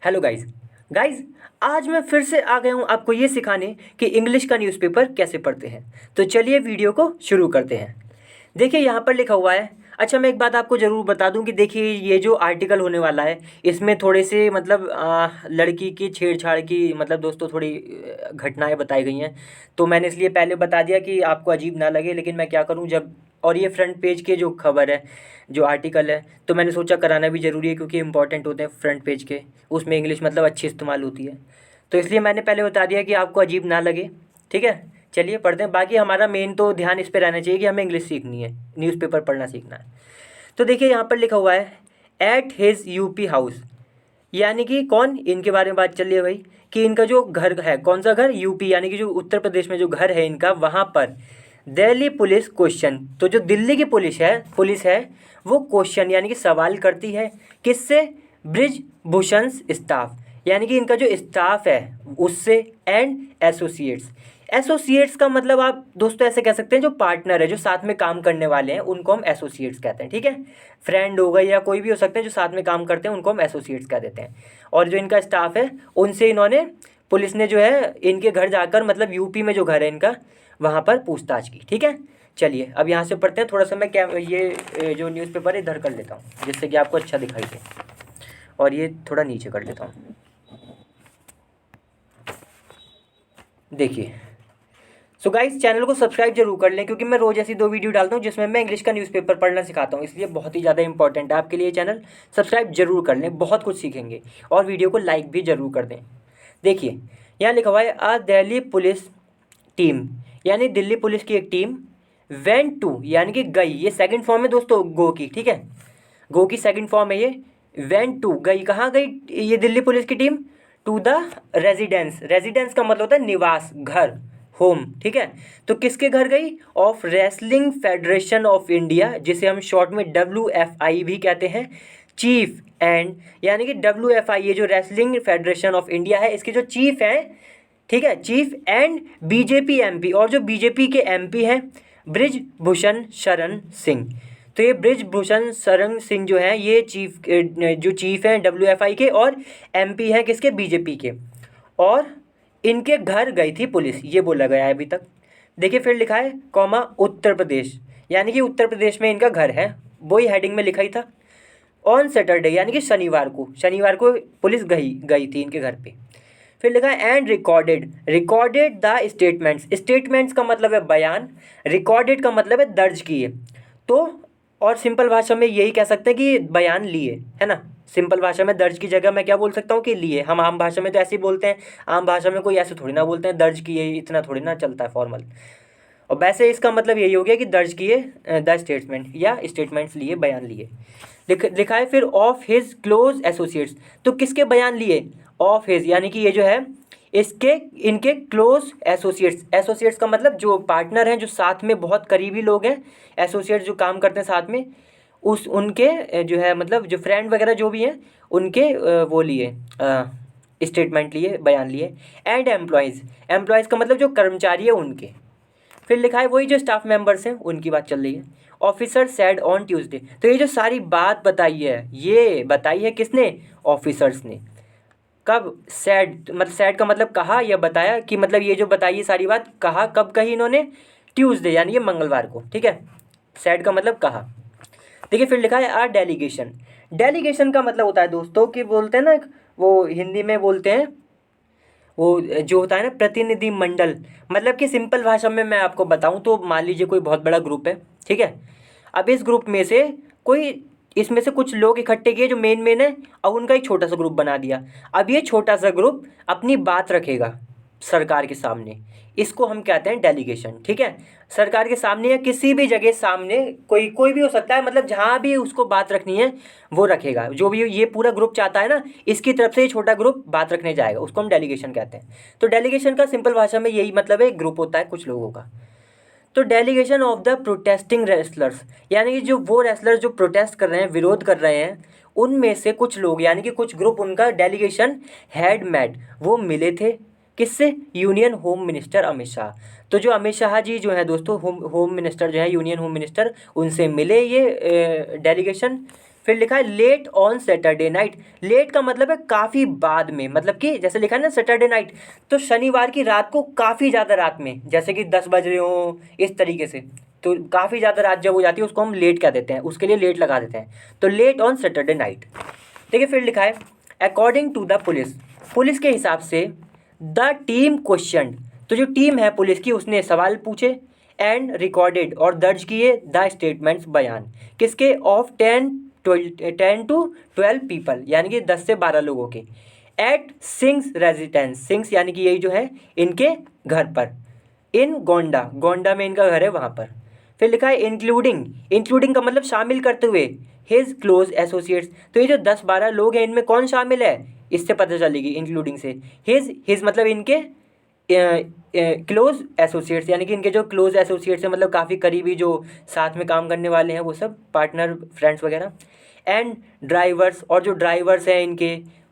Hello guys. Guys, आज मैं फिर से आ गया हूँ आपको ये सिखाने कि इंग्लिश का न्यूज़पेपर कैसे पढ़ते हैं। तो चलिए वीडियो को शुरू करते हैं। देखिए यहाँ पर लिखा हुआ है। अच्छा, मैं एक बात आपको ज़रूर बता दूं कि देखिए ये जो आर्टिकल होने वाला है इसमें थोड़े से मतलब लड़की की छेड़छाड़ की मतलब दोस्तों थोड़ी घटनाएं बताई गई हैं। तो मैंने इसलिए पहले बता दिया कि आपको अजीब ना लगे, लेकिन मैं क्या करूं जब और ये फ्रंट पेज के जो खबर है, जो आर्टिकल है, तो मैंने सोचा कराना भी ज़रूरी है क्योंकि इंपॉर्टेंट होते हैं फ्रंट पेज के। उसमें इंग्लिश मतलब अच्छी इस्तेमाल होती है। तो इसलिए मैंने पहले बता दिया कि आपको अजीब ना लगे। ठीक है, चलिए पढ़ते हैं। बाकी हमारा मेन तो ध्यान इस पे रहना चाहिए कि हमें इंग्लिश सीखनी है, न्यूज़पेपर पढ़ना सीखना है। तो देखिए यहाँ पर लिखा हुआ है एट हिज यूपी हाउस, यानी कि कौन, इनके बारे में बात चल रही है भाई कि इनका जो घर है, कौन सा घर, यूपी यानी कि जो उत्तर प्रदेश में जो घर है इनका, वहाँ पर दिल्ली पुलिस क्वेश्चन। तो जो दिल्ली की पुलिस है वो क्वेश्चन यानी कि सवाल करती है किससे, ब्रिजभूषण स्टाफ, यानी कि इनका जो स्टाफ है उससे, एंड एसोसिएट्स का मतलब आप दोस्तों ऐसे कह सकते हैं जो पार्टनर है, जो साथ में काम करने वाले हैं, उनको हम एसोसिएट्स कहते हैं। ठीक है, फ्रेंड हो गए या कोई भी हो सकते हैं जो साथ में काम करते हैं, उनको हम एसोसिएट्स कह देते हैं। और जो इनका स्टाफ है उनसे इन्होंने, पुलिस ने जो है इनके घर जाकर, मतलब यूपी में जो घर है इनका, वहाँ पर पूछताछ की। ठीक है, चलिए अब यहाँ से पढ़ते हैं। थोड़ा सा मैं क्या ये जो न्यूज़पेपर है इधर कर लेता हूँ जिससे कि आपको अच्छा दिखाई दे, और ये थोड़ा नीचे कर लेता हूँ। देखिए, सो गाइस, चैनल को सब्सक्राइब जरूर कर लें क्योंकि मैं रोज़ ऐसी 2 वीडियो डालता हूँ जिसमें मैं इंग्लिश का न्यूज़पेपर पढ़ना सिखाता हूँ, इसलिए बहुत ही ज़्यादा इंपॉर्टेंट है आपके लिए चैनल। सब्सक्राइब जरूर कर लें, बहुत कुछ सीखेंगे। और वीडियो को लाइक भी जरूर कर दें। देखिए यहाँ लिखा हुआ है अ दिल्ली पुलिस टीम, यानी दिल्ली पुलिस की एक टीम, वेंट टू यानी कि गई, ये सेकंड फॉर्म है दोस्तों गो की। ठीक है, गो की सेकंड फॉर्म है ये। वेंट टू, गई, कहाँ गई ये दिल्ली पुलिस की टीम, टू द रेजिडेंस का मतलब होता है निवास, घर, होम। ठीक है, तो किसके घर गई, of wrestling federation of India, जिसे हम शॉर्ट में WFI भी कहते हैं, चीफ एंड, यानी कि WFI ये जो रेसलिंग फेडरेशन ऑफ इंडिया है इसके जो चीफ हैं, ठीक है, चीफ एंड बीजेपी MP, और जो बीजेपी के MP हैं ब्रिजभूषण शरण सिंह। तो ये ब्रिजभूषण शरण सिंह जो है ये जो चीफ हैं WFI के, और MP हैं किसके, बीजेपी के। और इनके घर गई थी पुलिस, ये बोला गया है अभी तक। देखिए फिर लिखा है कॉमा उत्तर प्रदेश, यानी कि उत्तर प्रदेश में इनका घर है, वही हेडिंग में लिखा ही था। ऑन सैटरडे यानी कि शनिवार को पुलिस गई थी इनके घर पे। फिर लिखा है एंड रिकॉर्डेड द स्टेटमेंट्स का मतलब है बयान, रिकॉर्डेड का मतलब है दर्ज किए। तो और सिंपल भाषा में यही कह सकते हैं कि बयान लिए, है ना। सिंपल भाषा में दर्ज की जगह मैं क्या बोल सकता हूँ कि लिए। हम आम भाषा में तो ऐसे ही बोलते हैं, आम भाषा में कोई ऐसे थोड़ी ना बोलते हैं दर्ज किए, इतना थोड़ी ना चलता है फॉर्मल। और वैसे इसका मतलब यही हो गया कि दर्ज किए द स्टेटमेंट, या स्टेटमेंट्स लिए, बयान लिए। लिखा है फिर ऑफ हिज क्लोज एसोसिएट्स, तो किसके बयान लिए, ऑफ हिज यानी कि ये जो है इसके, इनके क्लोज एसोसिएट्स का मतलब जो पार्टनर हैं, जो साथ में बहुत करीबी लोग हैं, एसोसिएट्स जो काम करते हैं साथ में, उस उनके जो है मतलब जो फ्रेंड वगैरह जो भी हैं उनके वो लिए स्टेटमेंट लिए, बयान लिए। एंड एम्प्लॉयज़ का मतलब जो कर्मचारी है उनके। फिर लिखा है वही जो स्टाफ मेंबर्स हैं उनकी बात चल रही है। ऑफिसर सेड ऑन ट्यूसडे, तो ये जो सारी बात बताई है ये बताई है किसने, ऑफिसर्स ने। कब, सैड मतलब सैड का मतलब कहा या बताया, कि मतलब ये जो बताई है सारी बात कहा, कब कही इन्होंने, ट्यूसडे यानी ये मंगलवार को। ठीक है, सैड का मतलब कहा। देखिए फिर लिखा है डेलीगेशन का मतलब होता है दोस्तों कि बोलते हैं ना, वो हिंदी में बोलते हैं वो जो होता है ना प्रतिनिधि मंडल। मतलब कि सिंपल भाषा में मैं आपको बताऊं तो मान लीजिए कोई बहुत बड़ा ग्रुप है, ठीक है। अब इस ग्रुप में से कोई, इसमें से कुछ लोग इकट्ठे किए जो मेन है, और उनका एक छोटा सा ग्रुप बना दिया। अब ये छोटा सा ग्रुप अपनी बात रखेगा सरकार के सामने, इसको हम कहते हैं डेलीगेशन। ठीक है, सरकार के सामने या किसी भी जगह सामने, कोई भी हो सकता है, मतलब जहाँ भी उसको बात रखनी है वो रखेगा। जो भी ये पूरा ग्रुप चाहता है ना, इसकी तरफ से ये छोटा ग्रुप बात रखने जाएगा, उसको हम डेलीगेशन कहते हैं। तो डेलीगेशन का सिंपल भाषा में यही मतलब है, ग्रुप होता है कुछ लोगों का। तो delegation of the protesting wrestlers, यानी कि जो वो रेसलर जो प्रोटेस्ट कर रहे हैं, विरोध कर रहे हैं, उनमें से कुछ लोग यानी कि कुछ ग्रुप, उनका डेलीगेशन हैड मेट, वो मिले थे किससे, union home minister Amit Shah. तो जो अमित शाह जी जो है दोस्तों, होम मिनिस्टर जो है, यूनियन होम मिनिस्टर, उनसे मिले ये डेलीगेशन फिर लिखा है late on Saturday night. Late का मतलब है काफ़ी बाद में, मतलब कि जैसे लिखा है ना सैटरडे नाइट, तो शनिवार की रात को काफ़ी ज़्यादा रात में, जैसे कि 10 बज रहे हो इस तरीके से, तो काफ़ी ज़्यादा रात जब हो जाती है उसको हम लेट कह देते हैं, उसके लिए लेट लगा देते हैं। तो लेट ऑन सैटरडे नाइट। देखिए फिर लिखा है according to the police. Police के हिसाब से द टीम क्वेश्चन, तो जो टीम है पुलिस की उसने सवाल पूछे एंड रिकॉर्डेड और दर्ज किए द स्टेटमेंट्स, बयान किसके, ऑफ 10 to 12 पीपल, यानी कि 10 से 12 लोगों के, एट सिंग्स रेजिडेंस, सिंग्स यानी कि यही जो है इनके घर पर, इन गोंडा, गोंडा में इनका घर है वहाँ पर। फिर लिखा है इंक्लूडिंग, इंक्लूडिंग का मतलब शामिल करते हुए, हिज क्लोज एसोसिएट्स, तो ये जो 10-12 लोग हैं इनमें कौन शामिल है, इससे पता चलेगी इंक्लूडिंग से। हिज मतलब इनके क्लोज एसोसिएट्स, यानी कि इनके जो क्लोज एसोसिएट्स हैं, मतलब काफ़ी करीबी जो साथ में काम करने वाले हैं वो सब, पार्टनर फ्रेंड्स वगैरह। एंड ड्राइवर्स, और जो ड्राइवर्स हैं इनके,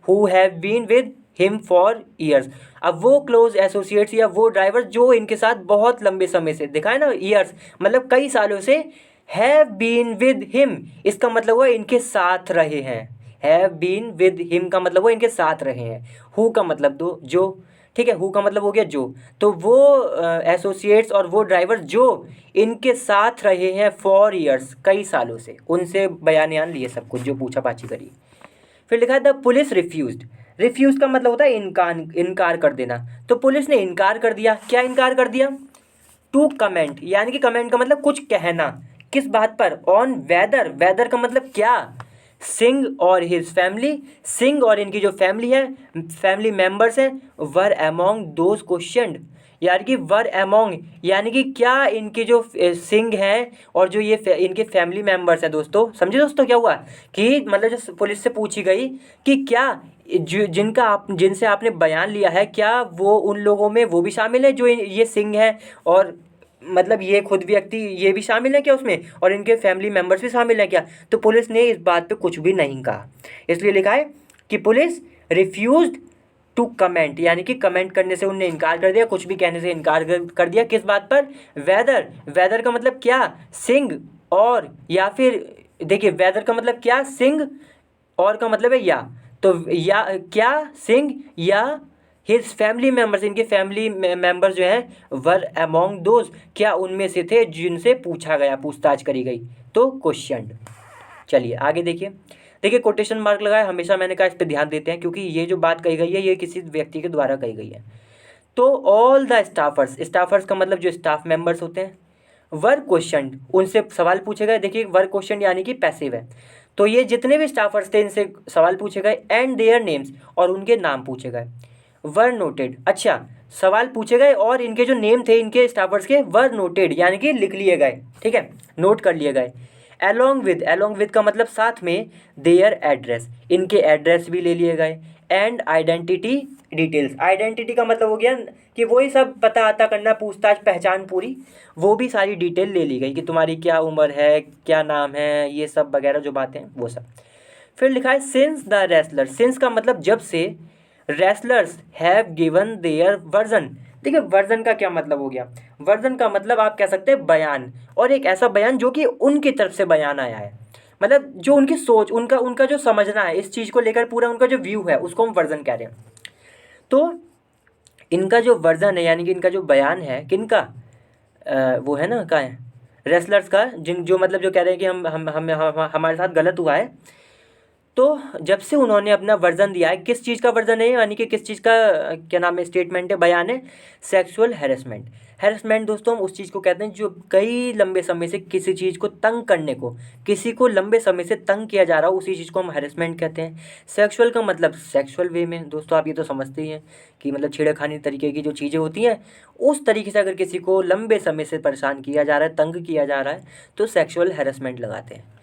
who have been with him for years. अब वो क्लोज एसोसिएट्स या वो ड्राइवर्स जो इनके साथ बहुत लंबे समय से, देखा है ना ईयर्स मतलब कई सालों से, हैव बीन विद हिम इसका मतलब वो इनके साथ रहे हैं, हैव बीन विद हिम का मतलब वो इनके साथ रहे हैं, हु का मतलब दो जो, ठीक है, हु का मतलब हो गया जो, तो वो एसोसिएट्स और वो ड्राइवर जो इनके साथ रहे हैं फॉर ईयर्स, कई सालों से, उनसे बयान लिए सब कुछ जो पूछा पाछी करी। फिर लिखा है द पुलिस रिफ्यूज्ड। रिफ्यूज का मतलब होता है इनकार, इनकार कर देना, तो पुलिस ने इनकार कर दिया। क्या इनकार कर दिया, टू कमेंट, यानी कि कमेंट का मतलब कुछ कहना, किस बात पर, ऑन वेदर, वेदर का मतलब क्या, सिंह और हिज फैमिली, सिंह और इनकी जो फैमिली है, फैमिली मेंबर्स हैं, वर अमोंग दोज क्वेश्चंड, यानी कि वर अमोंग यानी कि क्या इनके जो सिंह हैं और जो ये इनके फैमिली मेंबर्स हैं, दोस्तों समझे दोस्तों क्या हुआ, कि मतलब जो पुलिस से पूछी गई कि क्या जो जिनका आप जिनसे आपने बयान लिया है क्या वो उन लोगों में वो भी शामिल है जो ये सिंह है, और मतलब ये खुद व्यक्ति ये भी शामिल है क्या उसमें, और इनके फैमिली मेंबर्स भी शामिल हैं क्या। तो पुलिस ने इस बात पे कुछ भी नहीं कहा, इसलिए लिखा है कि पुलिस रिफ्यूज्ड टू कमेंट, यानी कि कमेंट करने से उनने इनकार कर दिया, कुछ भी कहने से इनकार कर दिया, किस बात पर, वेदर, वेदर का मतलब क्या, सिंह और या फिर, देखिए वेदर का मतलब क्या, सिंह और का मतलब है या, तो या क्या सिंह या हिज फैमिली मेम्बर्स, इनके फैमिली मेम्बर्स जो हैं, वर अमोंग दोज, क्या उनमें से थे जिनसे पूछा गया, पूछताछ करी गई, तो क्वेश्चन। चलिए आगे देखिए, देखिए कोटेशन मार्क लगाए, हमेशा मैंने कहा इस पर ध्यान देते हैं क्योंकि ये जो बात कही गई है ये किसी व्यक्ति के द्वारा कही गई है। तो ऑल द स्टाफर्स, स्टाफर्स का मतलब जो स्टाफ मेंबर्स होते हैं, वर क्वेश्चन, उनसे सवाल पूछे गए, देखिए वर क्वेश्चन यानी कि पैसिव है, तो ये जितने भी स्टाफर्स थे इनसे सवाल पूछे गए, एंड देयर नेम्स, और उनके नाम पूछे गए, वर नोटेड, अच्छा सवाल पूछे गए और इनके जो नेम थे इनके स्टाफर्स के, वर नोटेड यानी कि लिख लिए गए, ठीक है, नोट कर लिए गए, along with का मतलब साथ में, देयर एड्रेस, इनके एड्रेस भी ले लिए गए, एंड आइडेंटिटी डिटेल्स, आइडेंटिटी का मतलब हो गया कि वही सब पता आता करना, पूछताछ पहचान पूरी, वो भी सारी डिटेल ले ली गई कि तुम्हारी क्या उम्र है, क्या नाम है, ये सब वगैरह जो बातें वो सब। फिर लिखा है सिंस द रेसलर, सिंस का मतलब जब से, wrestlers have given their version, देखिए वर्जन का क्या मतलब हो गया, वर्जन का मतलब आप कह सकते हैं बयान, और एक ऐसा बयान जो कि उनकी तरफ से बयान आया है, मतलब जो उनकी सोच, उनका उनका जो समझना है इस चीज़ को लेकर, पूरा उनका जो व्यू है उसको हम वर्जन कह रहे हैं। तो इनका जो वर्जन है यानी कि इनका जो बयान है किनका, वो है ना कहाँ है, रेसलर्स का, जिन जो मतलब जो कह रहे हैं कि हमारे साथ गलत हुआ है, तो जब से उन्होंने अपना वर्जन दिया है, किस चीज़ का वर्जन है यानी कि किस चीज़ का क्या नाम है, स्टेटमेंट है, बयान है, सेक्सुअल हैरेसमेंट। हैरेसमेंट दोस्तों हम उस चीज़ को कहते हैं जो कई लंबे समय से किसी चीज़ को तंग करने को, किसी को लंबे समय से तंग किया जा रहा हो उसी चीज़ को हम हैरेसमेंट कहते हैं। सेक्सुअल का मतलब सेक्सुअल वे में, दोस्तों आप ये तो समझते ही हैं कि मतलब छेड़खानी तरीके की जो चीज़ें होती हैं उस तरीके से अगर किसी को लंबे समय से परेशान किया जा रहा है, तंग किया जा रहा है, तो सेक्सुअल हैरेसमेंट लगाते हैं।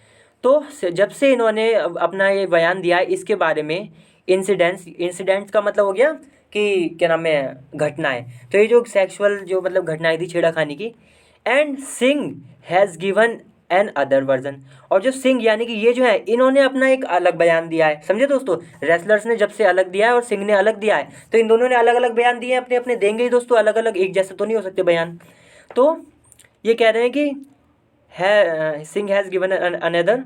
तो जब से इन्होंने अपना ये बयान दिया है इसके बारे में, इंसिडेंट्स, इंसिडेंट्स का मतलब हो गया कि क्या नाम है, घटनाएं, तो ये जो सेक्सुअल जो मतलब घटनाएं थी छेड़खानी की, and Singh has given an other version, और जो सिंह यानी कि ये जो है इन्होंने अपना एक अलग बयान दिया है, समझे दोस्तों, रेसलर्स ने जब से अलग दिया है और सिंह ने अलग दिया है, तो इन दोनों ने अलग अलग बयान दिए हैं, अपने अपने देंगे ही दोस्तों, अलग अलग, एक जैसे तो नहीं हो सकते बयान। तो ये कह रहे हैं कि है Singh has given another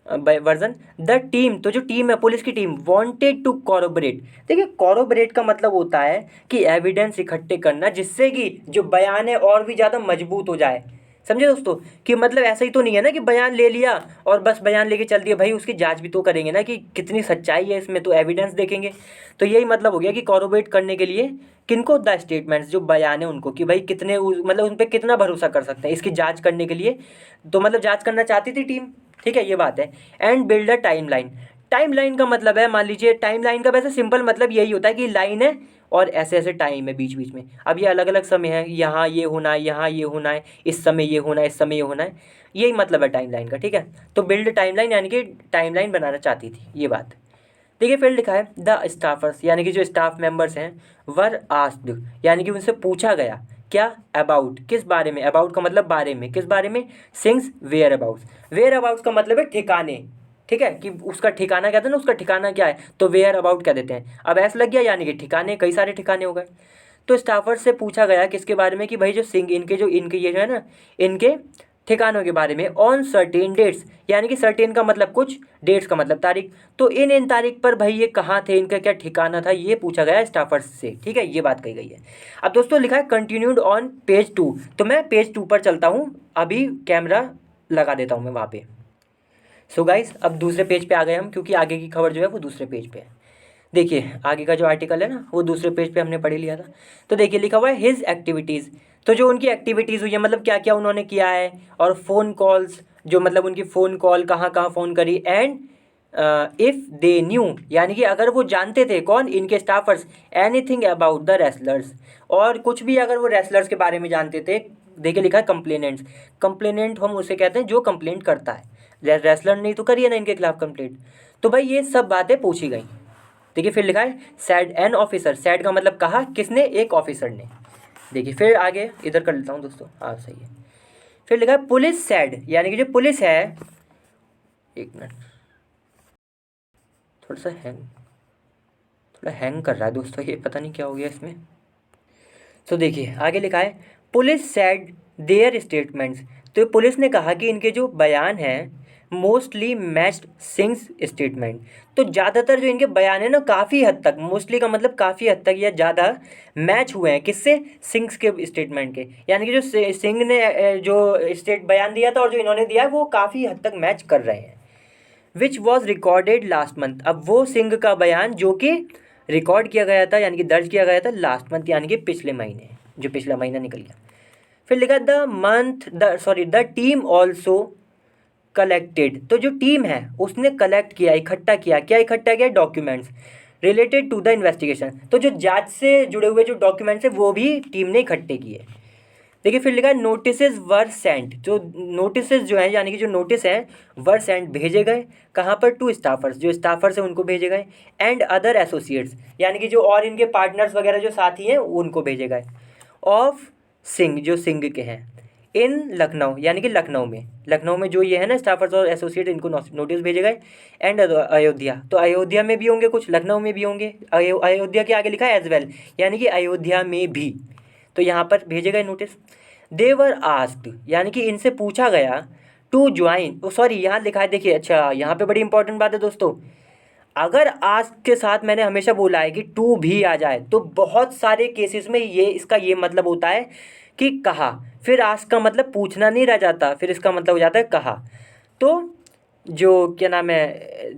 version the team, तो जो टीम है पुलिस की टीम वांटेड टू कॉरोबरेट। देखिए कॉरोबरेट का मतलब होता है कि एविडेंस इकट्ठे करना जिससे कि जो बयान है और भी ज़्यादा मजबूत हो जाए। समझे दोस्तों कि मतलब ऐसा ही तो नहीं है ना कि बयान ले लिया और बस बयान लेके चल दिया, भाई उसकी जांच भी तो करेंगे ना कि कितनी सच्चाई है इसमें, तो एविडेंस देखेंगे। तो यही मतलब हो गया कि कॉरोबरेट करने के लिए किनको, द स्टेटमेंट्स जो बयान है उनको, कि भाई कितने मतलब उन पर कितना भरोसा कर सकते हैं, इसकी जांच करने के लिए। तो मतलब जांच करना चाहती थी टीम, ठीक है ये बात है। And build a timeline. Timeline का मतलब है, मान लीजिए टाइमलाइन का वैसे सिंपल मतलब यही होता है कि लाइन है और ऐसे ऐसे टाइम है बीच बीच में, अब ये अलग अलग समय है, यहाँ ये होना है, यहाँ ये होना है, इस समय ये होना है, इस समय ये होना है, यही मतलब है टाइमलाइन का, ठीक है। तो बिल्ड टाइमलाइन यानी कि टाइमलाइन बनाना चाहती थी, ये बात। देखिए फिर लिखा है द स्टाफर्स, यानी कि जो स्टाफ मेंबर्स हैं, वर आस्क्ड, यानी कि उनसे पूछा गया क्या, अबाउट, किस बारे में, अबाउट का मतलब बारे में, किस बारे में, things whereabouts. Whereabouts का मतलब है ठिकाने, ठीक है, कि उसका ठिकाना कहते हैं ना, उसका ठिकाना क्या है, तो वेयर अबाउट कह देते हैं। अब ऐसा लग गया यानी कि ठिकाने, कई सारे ठिकाने हो गए। तो स्टाफर्स से पूछा गया किसके बारे में, कि भाई जो सिंह, इनके ये जो है ना, इनके ठिकानों के बारे में, ऑन सर्टेन डेट्स, यानी कि सर्टेन का मतलब कुछ, डेट्स का मतलब तारीख, तो इन तारीख पर भाई ये कहाँ थे, इनका क्या ठिकाना था, ये पूछा गया स्टाफर्स से, ठीक है, ये बात कही गई है। अब दोस्तों लिखा है कंटिन्यूड ऑन पेज 2, तो मैं पेज 2 पर चलता हूँ, अभी कैमरा लगा देता हूँ मैं वहाँ पे। सो गाइस अब दूसरे पेज पे आ गए हम, क्योंकि आगे की खबर जो है वो दूसरे पेज पे है। देखिए आगे का जो आर्टिकल है ना वो दूसरे पेज पे हमने पढ़ लिया था। तो देखिए लिखा हुआ है हिज एक्टिविटीज़, तो जो उनकी एक्टिविटीज़ हुई है, मतलब क्या क्या उन्होंने किया है, और फ़ोन कॉल्स, जो मतलब उनकी फ़ोन कॉल कहाँ कहाँ फ़ोन करी, एंड इफ़ दे न्यू, यानी कि अगर वो जानते थे, कौन, इनके स्टाफर्स, एनीथिंग अबाउट द रेसलर्स, और कुछ भी अगर वो रेसलर्स के बारे में जानते थे। देखिए लिखा है कंप्लेनेंट्स, कंप्लेनेंट हम उसे कहते हैं जो कंप्लेंट करता है, रेसलर ने तो करी है ना इनके खिलाफ कंप्लेंट। तो भाई ये सब बातें पूछी गई। देखिए फिर लिखा है सैड एन ऑफिसर, सैड का मतलब कहा किसने, एक ऑफिसर ने। देखिए फिर आगे इधर कर लेता हूँ दोस्तों, हाँ सही है। फिर लिखा है पुलिस सैड, यानी कि जो पुलिस है, एक मिनट, थोड़ा सा हैंग, थोड़ा हैंग कर रहा है दोस्तों, ये पता नहीं क्या हो गया इसमें। तो देखिए आगे लिखा है पुलिस सैड देयर स्टेटमेंट्स, तो पुलिस ने कहा कि इनके जो बयान हैं मोस्टली मैच्ड सिंग्स स्टेटमेंट, तो ज़्यादातर जो इनके बयान है ना काफ़ी हद तक, मोस्टली का मतलब काफ़ी हद तक या ज़्यादा मैच हुए हैं, किससे, सिंग्स के स्टेटमेंट के, यानी कि जो सिंह ने जो स्टेट बयान दिया था और जो इन्होंने दिया है वो काफ़ी हद तक मैच कर रहे हैं। Which was recorded last month, अब वो सिंह का बयान जो कि रिकॉर्ड किया गया था, यानी कि दर्ज किया गया था लास्ट मंथ, यानी कि पिछले महीने, जो पिछला महीना निकल गया। फिर लिखा द टीम ऑल्सो कलेक्टेड, तो जो टीम है उसने कलेक्ट किया, इकट्ठा किया, क्या इकट्ठा किया, documents related to the investigation, तो जो जांच से जुड़े हुए जो डॉक्यूमेंट्स है वो भी टीम ने इकट्ठे किए। देखिए फिर लिखा है नोटिसेज वर सेंट, जो नोटिसेज जो है, यानी कि जो नोटिस हैं वर सेंट, भेजे गए, कहाँ पर, टू स्टाफर्स, जो स्टाफर्स हैं उनको भेजे गए, एंड अदर एसोसिएट्स, यानी कि जो और इनके पार्टनर्स वगैरह जो साथी हैं उनको भेजे गए, ऑफ सिंह, जो सिंह के हैं, इन लखनऊ, यानी कि लखनऊ में जो ये है ना स्टाफर्स और एसोसिएट, इनको नोटिस भेजे गए, एंड अयोध्या, तो अयोध्या में भी होंगे कुछ, लखनऊ में भी होंगे, अयोध्या के आगे लिखा है एज वेल, यानी कि अयोध्या में भी, तो यहाँ पर भेजे गए नोटिस। देवर आस्क्ड, यानी कि इनसे पूछा गया, टू ज्वाइन, सॉरी यहाँ लिखा है, देखिए अच्छा यहाँ पे बड़ी इंपॉर्टेंट बात है दोस्तों, अगर आस्क के साथ मैंने हमेशा बोला है कि टू भी आ जाए तो बहुत सारे केसेस में ये इसका ये मतलब होता है कि कहा, फिर आस्क का मतलब पूछना नहीं रह जाता, फिर इसका मतलब हो जाता है कहा। तो जो क्या नाम है,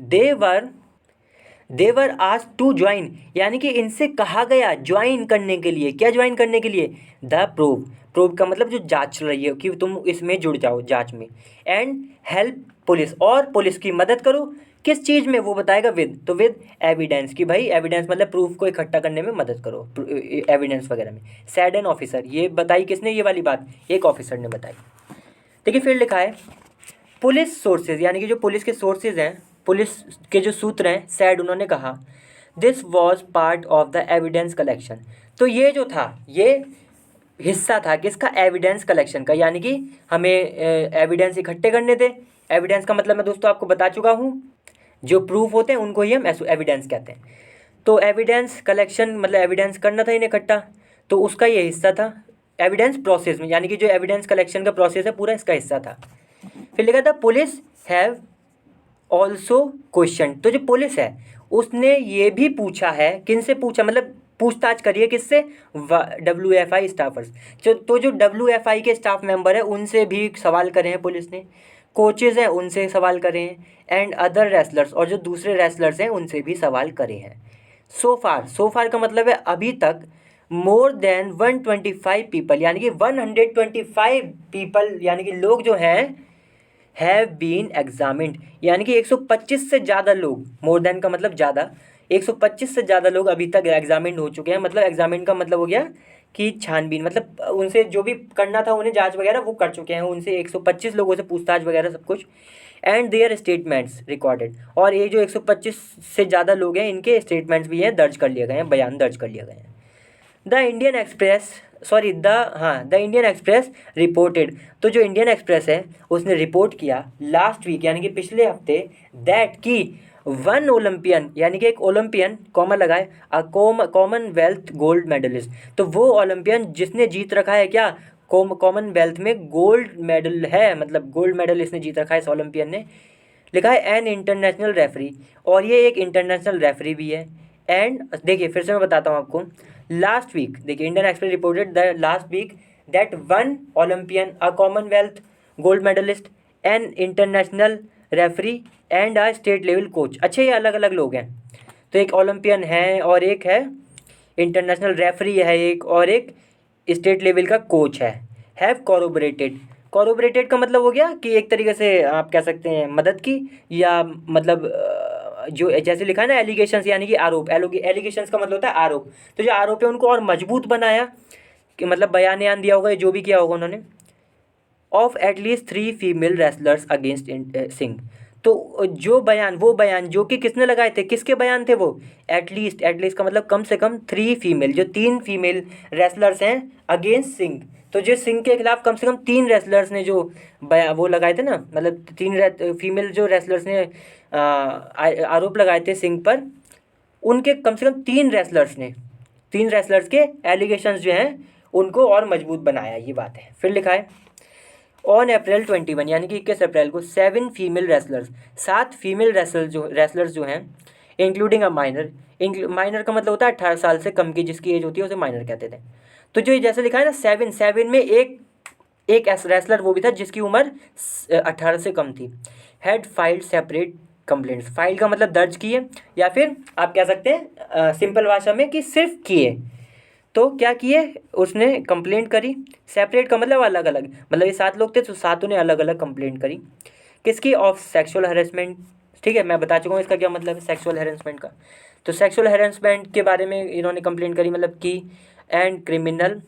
देवर आस्क टू ज्वाइन, यानी कि इनसे कहा गया ज्वाइन करने के लिए, क्या ज्वाइन करने के लिए, द प्रोब, प्रोब का मतलब जो जांच चल रही है कि तुम इसमें जुड़ जाओ जांच में, एंड हेल्प पुलिस, और पुलिस की मदद करो, किस चीज़ में वो बताएगा, विद, तो विद एविडेंस, की भाई एविडेंस मतलब प्रूफ को इकट्ठा करने में मदद करो, एविडेंस वगैरह में। सैड एन ऑफिसर, ये बताई किसने, ये वाली बात एक ऑफिसर ने बताई। देखिए फिर लिखा है पुलिस सोर्सेज, यानी कि जो पुलिस के सोर्सेज हैं, पुलिस के जो सूत्र हैं, सैड उन्होंने कहा this was part of the evidence collection, तो ये जो था ये हिस्सा था किसका, एविडेंस कलेक्शन का, यानी कि हमें एविडेंस इकट्ठे करने थे। एविडेंस का मतलब मैं दोस्तों आपको बता चुका हूँ, जो प्रूफ होते हैं उनको ही हम एविडेंस कहते हैं। तो एविडेंस कलेक्शन मतलब एविडेंस करना था इन्हें इकट्ठा, तो उसका ये हिस्सा था एविडेंस प्रोसेस में, यानी कि जो एविडेंस कलेक्शन का प्रोसेस है पूरा इसका हिस्सा था। फिर लिखा था पुलिस हैव ऑल्सो क्वेश्चन। तो जो पुलिस है उसने ये भी पूछा है, किन से पूछा, मतलब पूछताछ करी है किससे, WFI स्टाफर्स। तो जो WFI के स्टाफ मेंबर है उनसे भी सवाल करे हैं पुलिस ने, कोचेज़ हैं उनसे सवाल करे हैं, एंड अदर रेसलर्स, और जो दूसरे रेसलर्स हैं उनसे भी सवाल करे हैं। सो फार का मतलब है अभी तक मोर देन 125 पीपल, यानी कि 125 पीपल, यानी कि लोग जो हैं हैव बीन एग्जामिन्ड, यानी कि 125 से ज़्यादा लोग, मोर देन का मतलब ज़्यादा, 125 से ज़्यादा लोग अभी तक एग्जामिन हो चुके हैं। मतलब एग्जामिन का मतलब हो गया कि छानबीन, मतलब उनसे जो भी करना था उन्हें जांच वगैरह वो कर चुके हैं, उनसे 125 लोगों से पूछताछ वगैरह सब कुछ। एंड देयर स्टेटमेंट्स रिकॉर्डेड, और ये जो 125 से ज़्यादा लोग हैं इनके स्टेटमेंट्स भी हैं, दर्ज कर लिए गए हैं, बयान दर्ज कर लिए गए हैं। The Indian express the Indian Express reported, तो जो इंडियन एक्सप्रेस है उसने रिपोर्ट किया लास्ट वीक, यानी कि पिछले हफ्ते, दैट की वन ओलंपियन, यानी कि एक ओलंपियन, कॉमन लगाए, कॉमनवेल्थ गोल्ड मेडलिस्ट, तो वो ओलंपियन जिसने जीत रखा है क्या, कॉमनवेल्थ में गोल्ड मेडल है, मतलब गोल्ड मेडल इसने जीत रखा है इस ओलंपियन ने। लिखा है एन इंटरनेशनल रेफरी, और ये एक इंटरनेशनल रेफरी भी है। एंड देखिए फिर से मैं बताता हूँ आपको, लास्ट वीक देखिए Indian Express reported the last week that one Olympian, a Commonwealth gold medallist, an international referee and a state level coach. अच्छे ये अलग अलग लोग हैं, तो एक ओलंपियन है और एक है इंटरनेशनल रेफरी है एक, और एक स्टेट लेवल का कोच हैव कॉरोबरेटेड का मतलब हो गया कि एक तरीके से आप कह सकते हैं मदद की, या मतलब जो जैसे लिखा है ना एलिगेशंस, यानी कि आरोप, एलिगेशंस का मतलब होता है आरोप, तो जो आरोप है उनको और मजबूत बनाया, कि मतलब बयान दिया होगा, जो भी किया होगा उन्होंने, of at least 3 female wrestlers against Singh. तो वो बयान जो कि किसने लगाए थे, किसके बयान थे वो, एटलीस्ट का मतलब कम से कम 3 फीमेल, जो 3 फीमेल रेसलर्स हैं अगेंस्ट सिंह। तो जो सिंह के खिलाफ कम से कम 3 रेसलर्स ने जो वो लगाए थे ना, मतलब 3 फीमेल जो रेसलर्स ने आरोप लगाए थे सिंह पर, उनके कम से कम 3 रेसलर्स के एलिगेशंस जो हैं उनको और मजबूत बनाया, ये बात है। फिर लिखा है ऑन अप्रैल 21, यानी कि 21 अप्रैल को 7 फीमेल रेसलर्स, 7 फीमेल रेसलर्स जो हैं, इंक्लूडिंग अ माइनर का मतलब होता है 18 साल से कम की जिसकी एज होती है उसे माइनर कहते थे। तो जो जैसे लिखा है ना 7 में एक रेसलर वो भी था जिसकी उम्र 18 से कम थी। Had filed separate complaints, file का मतलब दर्ज किए, या फिर आप कह सकते हैं सिंपल भाषा में कि सिर्फ किए। तो क्या किए, उसने कंप्लेंट करी, सेपरेट का मतलब अलग अलग, मतलब ये 7 लोग थे तो सातों ने अलग अलग कंप्लेंट करी। किसकी, ऑफ सेक्सुअल हैरेसमेंट। ठीक है, मैं बता चुका हूँ इसका क्या मतलब है सेक्सुअल हैरेसमेंट का। तो सेक्सुअल हैरेसमेंट के बारे में इन्होंने कंप्लेंट करी, मतलब की, एंड क्रिमिनल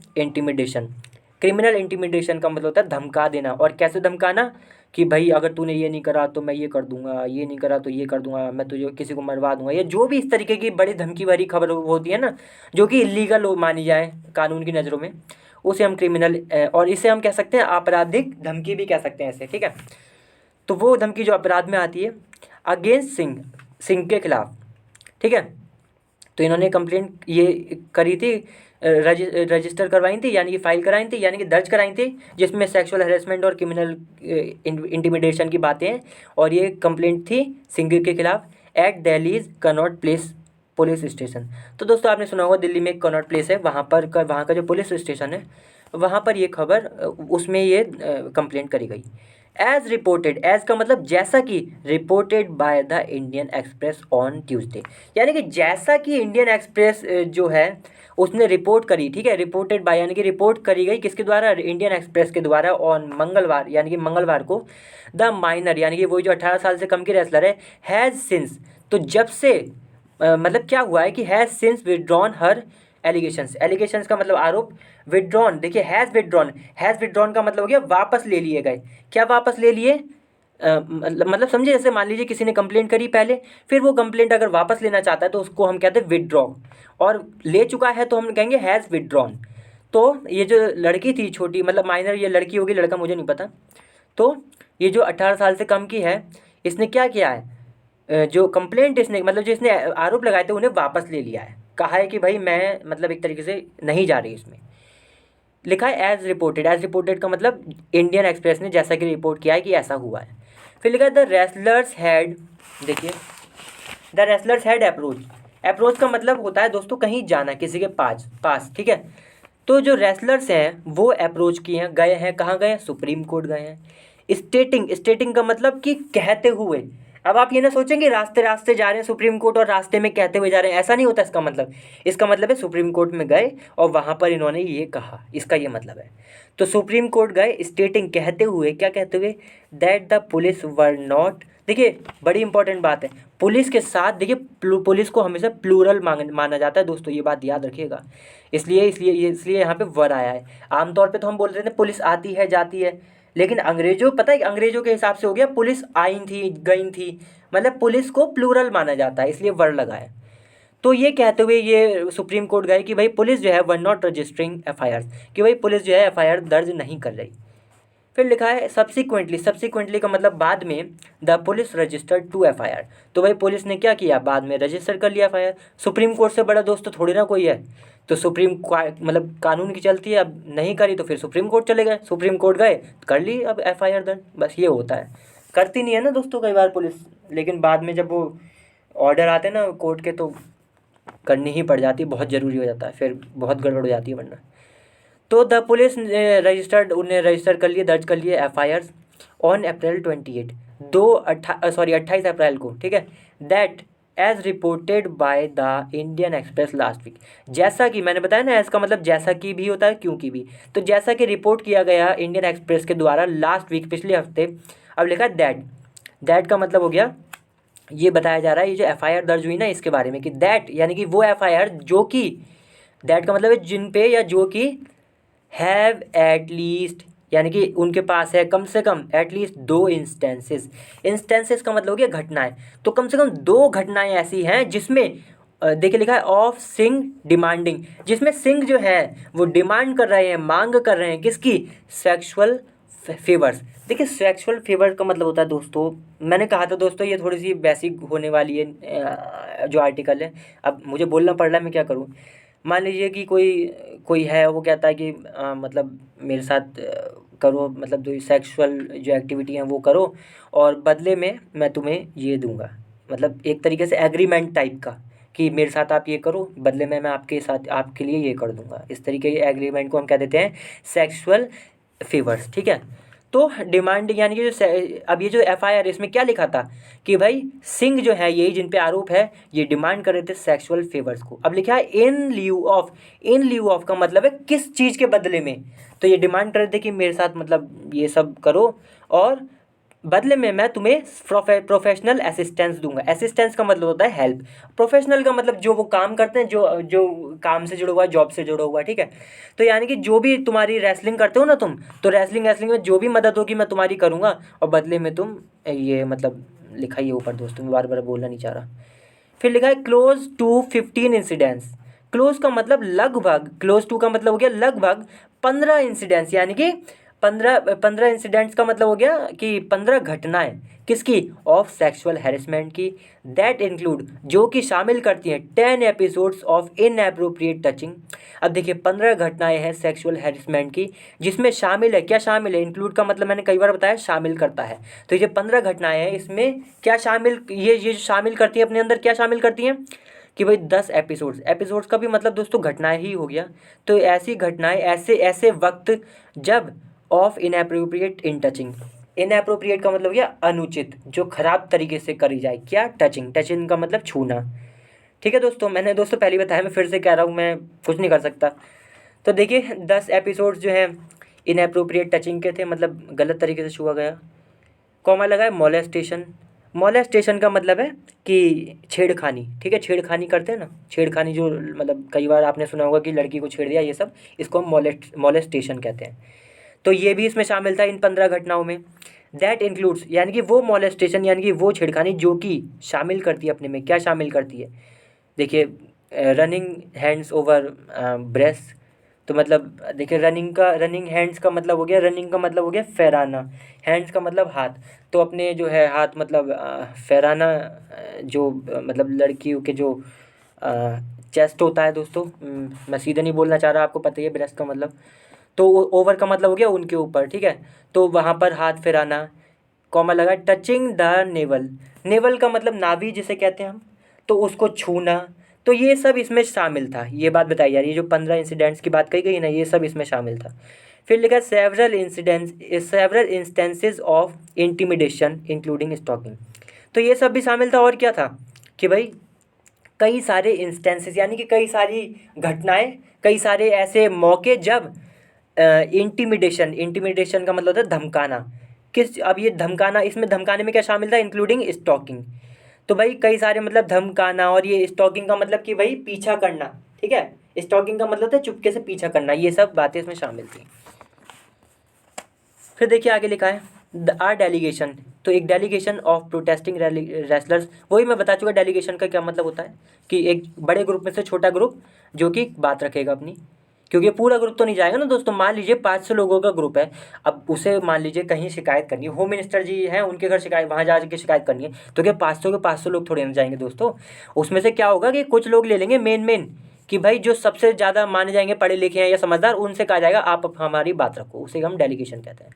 इंटिमिडेशन का मतलब होता है धमका देना, और कैसे धमकाना, कि भाई अगर तूने ये नहीं करा तो मैं ये कर दूंगा, ये नहीं करा तो ये कर दूंगा, मैं तुझे किसी को मरवा दूंगा, या जो भी इस तरीके की बड़ी धमकी भरी खबर होती है ना, जो कि इलीगल मानी जाए कानून की नज़रों में, उसे हम क्रिमिनल, और इसे हम कह सकते हैं आपराधिक धमकी भी कह सकते हैं ऐसे। ठीक है, तो वो धमकी जो अपराध में आती है अगेंस्ट सिंह के खिलाफ। ठीक है, तो इन्होंने कंप्लेंट ये करी थी, रजिस्टर करवाई थी, यानी कि फाइल कराई थी, यानी कि दर्ज कराई थी, जिसमें सेक्सुअल हैरेसमेंट और क्रिमिनल इंटिमिडेशन की बातें हैं, और ये कंप्लेंट थी सिंह के खिलाफ at Delhi's Connaught Place police station. तो दोस्तों आपने सुना होगा दिल्ली में एक कनॉट प्लेस है, वहाँ का जो पुलिस स्टेशन है वहाँ पर ये खबर, उसमें ये कंप्लेंट करी गई। एज रिपोर्टेड, एज का मतलब जैसा कि, reported by the Indian express on Tuesday, यानी कि जैसा कि इंडियन एक्सप्रेस जो है उसने रिपोर्ट करी। ठीक है, रिपोर्टेड बाय यानी कि रिपोर्ट करी गई किसके द्वारा, इंडियन एक्सप्रेस के द्वारा, ऑन मंगलवार, यानी कि मंगलवार को, द माइनर, यानी कि वही जो 18 साल से कम की रेसलर है, हैज़ सिंस, तो जब से मतलब क्या हुआ है कि has since withdrawn her allegations का मतलब आरोप, विदड्रॉन, देखिए हैज़ विदड्रॉन का मतलब हो गया वापस ले लिए गए। क्या वापस ले लिए, मतलब समझे, जैसे मान लीजिए किसी ने कंप्लेंट करी पहले, फिर वो कंप्लेंट अगर वापस लेना चाहता है तो उसको हम कहते हैं विदड्रॉ, और ले चुका है तो हम कहेंगे हैज़ विदड्रॉन। तो ये जो लड़की थी छोटी, मतलब माइनर, ये लड़की होगी लड़का मुझे नहीं पता, तो ये जो 18 साल से कम की है, इसने क्या किया है, जो कंप्लेंट इसने, मतलब जिसने आरोप लगाए थे उन्हें वापस ले लिया है, कहा है कि भाई मैं मतलब एक तरीके से नहीं जा रही इसमें। लिखा है एज रिपोर्टेड का मतलब इंडियन एक्सप्रेस ने जैसा कि रिपोर्ट किया है कि ऐसा हुआ है। फिर लिखा है द रेसलर्स हैड, देखिए the wrestlers had approach. Approach का मतलब होता है दोस्तों कहीं जाना, किसी के पास पास, ठीक है। तो जो रेसलर्स हैं वो अप्रोच किए हैं, गए हैं, कहाँ गए हैं, सुप्रीम कोर्ट गए हैं। स्टेटिंग, स्टेटिंग का मतलब कि कहते हुए। अब आप ये ना सोचेंगे रास्ते रास्ते जा रहे हैं सुप्रीम कोर्ट और रास्ते में कहते हुए जा रहे हैं, ऐसा नहीं होता इसका मतलब। इसका मतलब है सुप्रीम कोर्ट में गए और वहाँ पर इन्होंने ये कहा, इसका ये मतलब है। तो सुप्रीम कोर्ट गए स्टेटिंग, कहते हुए, क्या कहते हुए, that the police were not, देखिए बड़ी इंपॉर्टेंट बात है, पुलिस के साथ देखिए पुलिस को हमेशा प्लूरल माना जाता है दोस्तों, ये बात याद रखिएगा। इसलिए यहाँ पे वर आया है। आमतौर पे तो हम बोल रहे थे पुलिस आती है जाती है, लेकिन अंग्रेजों, पता है अंग्रेजों के हिसाब से हो गया पुलिस आई थी गई थी, मतलब पुलिस को प्लूरल माना जाता है, इसलिए वर लगा है। तो ये कहते हुए ये सुप्रीम कोर्ट गए कि भाई पुलिस जो है वर नॉट रजिस्टरिंग एफआईआर, कि भाई पुलिस जो है एफआईआर दर्ज नहीं कर रही। फिर लिखा है सब्सिक्वेंटली, सब्सिक्वेंटली का मतलब बाद में, द पुलिस रजिस्टर्ड 2 एफआईआर, तो भाई पुलिस ने क्या किया, बाद में रजिस्टर कर लिया एफआईआर। सुप्रीम कोर्ट से बड़ा दोस्त तो थोड़ी ना कोई है, तो मतलब कानून की चलती है, अब नहीं करी तो फिर सुप्रीम कोर्ट चले गए, सुप्रीम कोर्ट गए कर ली अब एफआईआर दर्ज, बस ये होता है। करती नहीं है ना दोस्तों कई बार पुलिस, लेकिन बाद में जब वो ऑर्डर आते हैं ना कोर्ट के तो करनी ही पड़ जाती है, बहुत ज़रूरी हो जाता है, फिर बहुत गड़बड़ हो जाती है वरना। तो द पुलिस रजिस्टर्ड, उन्हें रजिस्टर कर लिए, दर्ज कर लिए एफआईआर ऑन अप्रैल 28, 28 अप्रैल को, ठीक है। That as reported by the Indian Express last week, जैसा कि मैंने बताया ना, एज का मतलब जैसा कि भी होता है, क्योंकि भी, तो जैसा कि रिपोर्ट किया गया इंडियन एक्सप्रेस के द्वारा लास्ट वीक, पिछले हफ्ते। अब लिखा है दैट, दैट का मतलब हो गया, ये बताया जा रहा है ये जो एफआईआर दर्ज हुई ना इसके बारे में, कि दैट यानी कि वो एफआईआर जो कि, दैट का मतलब है जिन पे या जो कि, हैव एट लीस्ट यानी कि उनके पास है कम से कम एटलीस्ट 2 इंस्टेंसेस। इंस्टेंसेस का मतलब हो गया घटनाएं, तो कम से कम 2 घटनाएं ऐसी हैं जिसमें देखिए लिखा है ऑफ सिंग डिमांडिंग, जिसमें सिंग जो है वो डिमांड कर रहे हैं, मांग कर रहे हैं किसकी, सेक्सुअल फेवर्स। देखिए सेक्सुअल फेवर का मतलब होता है दोस्तों, मैंने कहा था दोस्तों ये थोड़ी सी बेसिक होने वाली है जो आर्टिकल है, अब मुझे बोलना पड़ रहा है, मैं क्या करूँ। मान लीजिए कि कोई कोई है वो कहता है कि मतलब मेरे साथ करो, मतलब जो सेक्सुअल जो एक्टिविटी हैं वो करो और बदले में मैं तुम्हें ये दूंगा, मतलब एक तरीके से एग्रीमेंट टाइप का, कि मेरे साथ आप ये करो बदले में मैं आपके साथ आपके लिए ये कर दूंगा, इस तरीके के एग्रीमेंट को हम कह देते हैं सेक्सुअल फेवर्स, ठीक है। तो डिमांड यानी कि जो अब ये जो एफआईआर इसमें क्या लिखा था कि भाई सिंह जो है यही जिन पे आरोप है, ये डिमांड कर रहे थे सेक्सुअल फेवर्स को। अब लिखा है इन lieu of, in lieu of का मतलब है किस चीज़ के बदले में, तो ये डिमांड कर रहे थे कि मेरे साथ मतलब ये सब करो और बदले में मैं तुम्हें प्रोफेशनल असिस्टेंस दूंगा। असिस्टेंस का मतलब होता है हेल्प, प्रोफेशनल का मतलब जो वो काम करते हैं, जो जो काम से जुड़ा हुआ है, जॉब से जुड़ा हुआ है, ठीक है। तो यानी कि जो भी तुम्हारी रेसलिंग करते हो ना तुम, तो रेसलिंग में जो भी मदद होगी मैं तुम्हारी करूँगा और बदले में तुम ये, मतलब लिखा ही है ऊपर दोस्तों, मैं बार बार बोलना नहीं चाह रहा। फिर लिखा है क्लोज टू 15 इंसिडेंट्स। क्लोज का मतलब लगभग, क्लोज टू का मतलब हो गया लगभग 15 इंसिडेंट्स, यानी कि 15 इंसिडेंट्स का मतलब हो गया कि 15 घटनाएं किसकी, ऑफ सेक्सुअल हैरेसमेंट की। दैट इंक्लूड जो कि शामिल करती हैं 10 एपिसोड्स ऑफ इनएप्रोप्रिएट टचिंग। अब देखिए 15 घटनाएं हैं सेक्सुअल हैरेसमेंट की, जिसमें शामिल है, क्या शामिल है, इंक्लूड का मतलब मैंने कई बार बताया शामिल करता है, तो ये 15 घटनाएं हैं, इसमें क्या शामिल, ये शामिल करती हैं अपने अंदर, क्या शामिल करती हैं कि भाई 10 एपिसोड्स, एपिसोड्स का भी मतलब दोस्तों घटनाएं ही हो गया। तो ऐसी घटनाएं ऐसे ऐसे वक्त जब of inappropriate in touching, inappropriate का मतलब क्या, अनुचित, जो खराब तरीके से करी जाए, क्या, टचिंग, टचिंग का मतलब छूना, ठीक है दोस्तों। मैंने दोस्तों पहले बताया, मैं फिर से कह रहा हूँ, मैं कुछ नहीं कर सकता। तो देखिए 10 एपिसोड्स जो हैं इनएप्रोप्रिएट टचिंग के थे, मतलब गलत तरीके से छुआ गया। कॉमा लगा है मोलेस्टेशन, मोलेस्टेशन का मतलब है कि छेड़खानी, ठीक है, छेड़खानी करते हैं ना, छेड़खानी जो मतलब कई बार आपने सुना होगा कि लड़की को छेड़ दिया, ये सब इसको हम मोलेस्टेशन कहते हैं। तो ये भी इसमें शामिल था इन 15 घटनाओं में। दैट इंक्लूड्स यानी कि वो मोलेस्टेशन यानी कि वो छेड़खानी जो कि शामिल करती है अपने में, क्या शामिल करती है, देखिए रनिंग हैंड्स ओवर ब्रेस्ट, तो मतलब देखिए रनिंग हैंड्स का मतलब हो गया, रनिंग का मतलब हो गया फहराना, हैंड्स का मतलब हाथ, तो अपने जो है हाथ मतलब फहराना, जो मतलब लड़कियों के जो चेस्ट होता है दोस्तों, मैं सीधे नहीं बोलना चाह रहा, आपको पता ही है ब्रेस्ट का मतलब, तो ओवर का मतलब हो गया उनके ऊपर, ठीक है, तो वहाँ पर हाथ फहराना, कॉमा लगा, टचिंग द नेवल, नेवल का मतलब नाभि जिसे कहते हैं हम, तो उसको छूना, तो ये सब इसमें शामिल था। ये बात बताई जा रही है, जो 15 इंसिडेंट्स की बात कही गई ना, ये सब इसमें शामिल था। फिर लिखा several instances of intimidation including stalking, तो ये सब भी शामिल था। और क्या था कि भाई कई सारे इंस्टेंसेस यानी कि कई सारी घटनाएं, कई सारे ऐसे मौके जब इंटिमिडेशन, इंटिमिडेशन का मतलब होता है धमकाना, किस, अब ये धमकाना, इसमें धमकाने में क्या शामिल था, इंक्लूडिंग स्टॉकिंग, तो भाई कई सारे मतलब धमकाना, और ये स्टॉकिंग का मतलब कि भाई पीछा करना, ठीक है, स्टॉकिंग का मतलब होता है चुपके से पीछा करना, ये सब बातें इसमें शामिल थी। फिर देखिए आगे लिखा है आर डेलीगेशन, तो एक डेलीगेशन ऑफ प्रोटेस्टिंग रेसलर्स, वही मैं बता चुका डेलीगेशन का क्या मतलब होता है कि एक बड़े ग्रुप में से छोटा ग्रुप जो कि बात रखेगा अपनी, क्योंकि पूरा ग्रुप तो नहीं जाएगा ना दोस्तों। मान लीजिए 500 लोगों का ग्रुप है, अब उसे मान लीजिए कहीं शिकायत करनी है, होम मिनिस्टर जी हैं उनके घर शिकायत, वहाँ जा के शिकायत करनी है, तो क्या 500 के 500 लोग थोड़े ना जाएंगे दोस्तों। उसमें से क्या होगा कि कुछ लोग ले लेंगे मेन कि भाई जो सबसे ज़्यादा माने जाएंगे, पढ़े लिखे हैं या समझदार, उनसे कहा जाएगा आप हमारी बात रखो, उसे हम डेलीगेशन कहते हैं।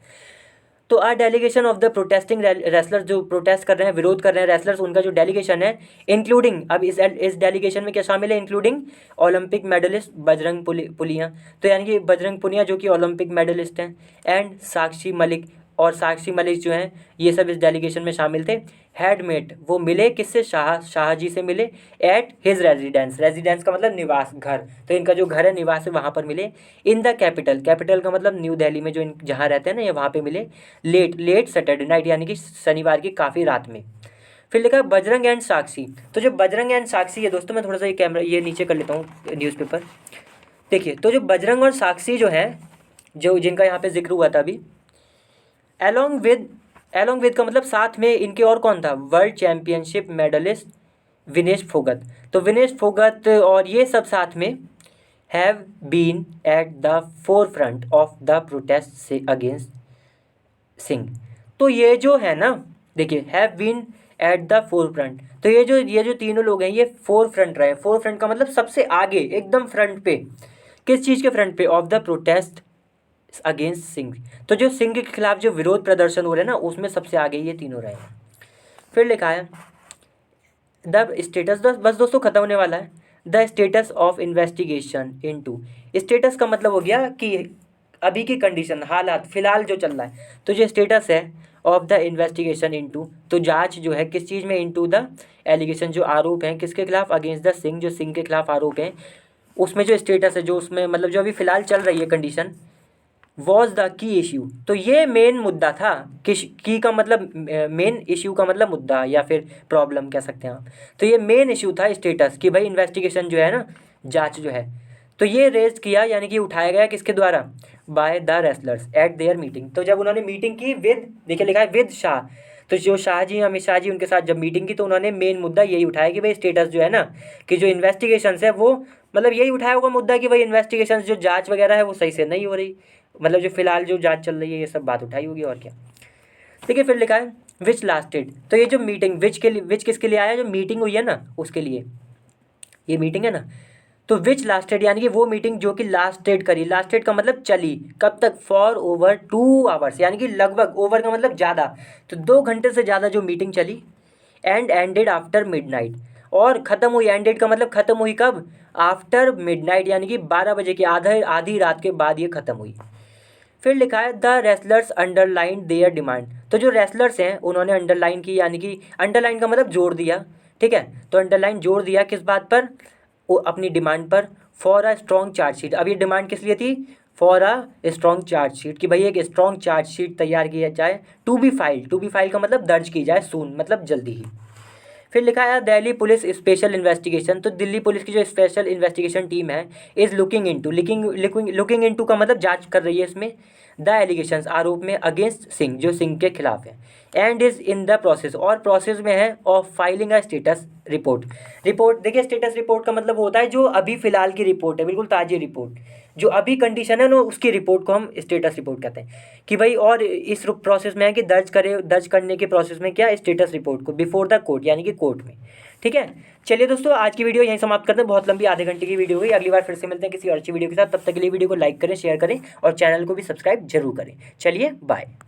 तो a delegation of the protesting wrestlers, जो प्रोटेस्ट कर रहे हैं, विरोध कर रहे हैं रेसलर्स, उनका जो डेलीगेशन है, इंक्लूडिंग, अब इस डेलीगेशन में क्या शामिल है, including Olympic medallist Bajrang Punia, तो यानी कि बजरंग पुनिया जो कि ओलंपिक मेडलिस्ट हैं, एंड साक्षी मलिक, और साक्षी मलिक जो हैं ये सब इस डेलीगेशन में शामिल थे। हेडमेट, वो मिले किससे, शाहजी से मिले, एट हिज रेजिडेंस, रेजिडेंस का मतलब निवास, घर, तो इनका जो घर है, निवास है, वहाँ पर मिले। इन द कैपिटल, कैपिटल का मतलब न्यू दिल्ली में जो इन जहाँ रहते हैं ना, ये वहाँ पे मिले। लेट सैटरडे नाइट, यानी कि शनिवार की काफ़ी रात में। फिर लिखा है बजरंग एंड साक्षी, तो जो बजरंग एंड साक्षी है दोस्तों, मैं थोड़ा सा ये कैमरा ये नीचे कर लेता हूँ न्यूज़पेपर, देखिए, तो जो बजरंग और साक्षी जो है, जो जिनका यहाँ पे जिक्र हुआ था अभी, एलोंग विद का मतलब साथ में इनके और कौन था, world championship medallist Vinesh Phogat, तो विनेश फोगत और ये सब साथ में have been at the forefront of the protest से अगेंस्ट सिंह, तो ये जो है ना, देखिए have been at the forefront, तो ये जो तीनों लोग हैं, ये फोर फ्रंट रहे। फोर फ्रंट का मतलब सबसे आगे, एकदम फ्रंट पे, किस चीज़ के फ्रंट पे, of the protest against Singh, तो जो सिंह के खिलाफ जो विरोध प्रदर्शन हो रहे हैं ना, उसमें सबसे आगे ये तीनों रहे हैं। फिर लिखा है द स्टेटस, बस दोस्तों खत्म होने वाला है। The status of investigation into, status का मतलब हो गया कि अभी की कंडीशन, हालात, फिलहाल जो चल रहा है, तो जो स्टेटस है ऑफ द इन्वेस्टिगेशन इनटू, तो जांच जो है किस चीज़ में, इनटू द एलिगेशन, जो आरोप हैं किसके खिलाफ, अगेंस्ट द सिंह, जो सिंह के खिलाफ आरोप हैं, उसमें जो स्टेटस है, जो उसमें मतलब जो अभी फ़िलहाल चल रही है condition, was the key issue, तो ये मेन मुद्दा था। की का मतलब मेन, इश्यू का मतलब मुद्दा या फिर प्रॉब्लम कह सकते हैं आप, तो ये मेन इश्यू था स्टेटस कि भाई इन्वेस्टिगेशन जो है ना, जांच जो है, तो ये रेज किया यानी कि उठाया गया किसके द्वारा, by the wrestlers eight their meeting, तो जब उन्होंने मीटिंग की विद, देखिए लिखा है विद शाह, तो जो शाह जी, अमित शाह जी, उनके साथ जब मीटिंग की, तो उन्होंने मेन मुद्दा यही उठाया कि भाई स्टेटस जो है ना, कि जो इन्वेस्टिगेशन है वो, मतलब यही उठाया होगा मुद्दा कि भाई इन्वेस्टिगेशन जो जांच वगैरह है वो सही से नहीं हो रही, मतलब जो फिलहाल जो जांच चल रही है, ये सब बात उठाई होगी और क्या। ठीक है, फिर लिखा है विच लास्टेड, तो ये जो मीटिंग, विच किसके लिए आया, जो मीटिंग हुई है ना उसके लिए ये मीटिंग है ना, तो विच लास्टेड यानी कि वो मीटिंग जो कि लास्टेड करी, लास्टेड का मतलब चली, कब तक, फॉर ओवर 2 आवर्स, यानी कि लगभग, ओवर का मतलब ज़्यादा, तो 2 घंटे से ज़्यादा जो मीटिंग चली, एंड एंडेड आफ्टर मिडनाइट, और ख़त्म हुई, एंडेड का मतलब ख़त्म हुई कब, आफ्टर मिडनाइट, यानी कि 12 बजे की आधी रात के बाद ये ख़त्म हुई। फिर लिखा है the wrestlers underline their demand, तो जो रेसलर्स हैं उन्होंने अंडरलाइन की, यानी कि अंडरलाइन का मतलब जोड़ दिया, ठीक है, तो अंडरलाइन जोड़ दिया किस बात पर, वो अपनी डिमांड पर, फॉर अ स्ट्रॉन्ग चार्जशीट, अब ये डिमांड किस लिए थी, फॉर अ स्ट्रॉन्ग चार्जशीट, कि भाई एक स्ट्रॉन्ग चार्जशीट तैयार किया जाए, टू बी फाइल का मतलब दर्ज की जाए सून, मतलब जल्दी ही। फिर लिखा है दिल्ली पुलिस स्पेशल इन्वेस्टिगेशन, तो दिल्ली पुलिस की जो स्पेशल इन्वेस्टिगेशन टीम है, इज़ लुकिंग इनटू का मतलब जांच कर रही है इसमें, द एलिगेशंस, आरोप में, अगेंस्ट सिंह, जो सिंह के खिलाफ है, and is in the process, और प्रोसेस में है, of filing a status report, देखिए स्टेटस रिपोर्ट का मतलब होता है जो अभी फ़िलहाल की रिपोर्ट है, बिल्कुल ताज़ी रिपोर्ट, जो अभी कंडीशन है ना, उसकी रिपोर्ट को हम स्टेटस रिपोर्ट कहते हैं कि भाई, और इस प्रोसेस में है कि दर्ज करने के प्रोसेस में क्या, स्टेटस रिपोर्ट को बिफोर द कोर्ट, यानी कि कोर्ट में। ठीक है, चलिए दोस्तों, आज की वीडियो यहीं समाप्त करते हैं, बहुत लंबी, आधे घंटे की वीडियो हुई, अगली बार फिर से मिलते हैं किसी और अच्छी वीडियो के साथ, तब तक के लिए वीडियो को लाइक करें, शेयर करें और चैनल को भी सब्सक्राइब जरूर करें। चलिए बाय।